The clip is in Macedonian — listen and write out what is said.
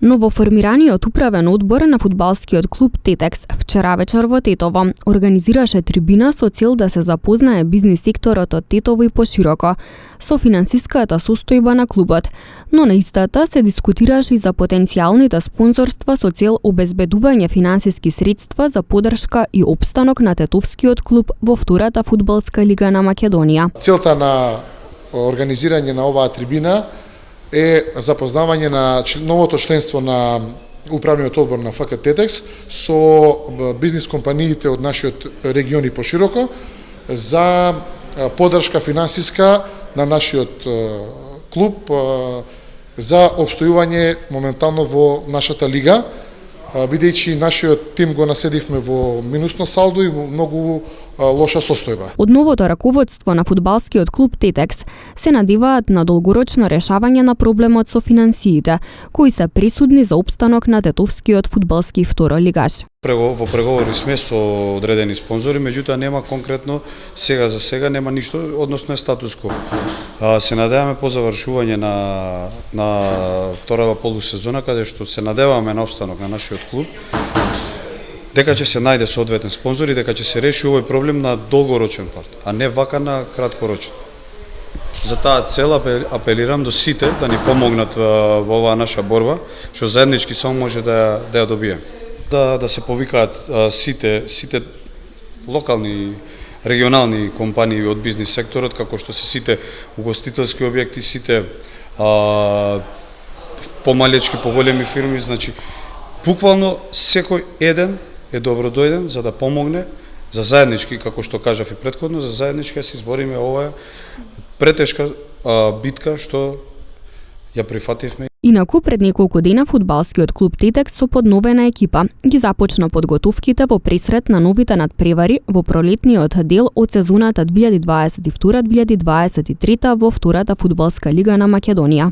Новоформираниот управен одбор на фудбалскиот клуб Тетекс вчера вечер во Тетово организираше трибина со цел да се запознае бизнис секторот од Тетово и пошироко со финансиската состојба на клубот, но на истата се дискутираше и за потенцијалните спонзорства со цел обезбедување финансиски средства за поддршка и опстанок на тетовскиот клуб во втората фудбалска лига на Македонија. Целта на организирање на оваа трибина е запознавање на новото членство на управниот одбор на ФК Тетекс со бизнис компаниите од нашиот регион и пошироко за поддршка финансиска на нашиот клуб за опстојување моментално во нашата лига, бидејќи нашиот тим го наседивме во минусно салдо и во многу лоша состојба. Од новото раководство на фудбалскиот клуб Тетекс се надеваат на долгорочно решавање на проблемот со финансиите, кои се пресудни за опстанок на тетовскиот фудбалски второлигаш. Во преговори сме со одредени спонзори, меѓутоа нема конкретно сега за сега нема ништо, односно е статус-кво. Се надеваме по завршување на вторава полусезона, каде што се надеваме на опстанок на нашиот клуб, дека ќе се најде соодветен спонзор и дека ќе се реши овој проблем на долгорочен пат, а не вака на краткорочен. За таа цел апелирам до сите да ни помогнат во оваа наша борба, што заеднички само може да ја добиеме. Да се повикаат сите локални, регионални компании од бизнис секторот, како што се сите угостителски објекти, сите помалечки, поголеми фирми, значи буквално секој еден е добродојден за да помогне за заеднички, како што кажав и претходно, за заеднички да се избориме оваа претешка битка што ја прифативме. Инаку пред неколку дена фудбалскиот клуб Тетекс со подновена екипа ги започна подготовките во пресрет на новите надпревари во пролетниот дел од сезоната 2022-2023 во втората фудбалска лига на Македонија.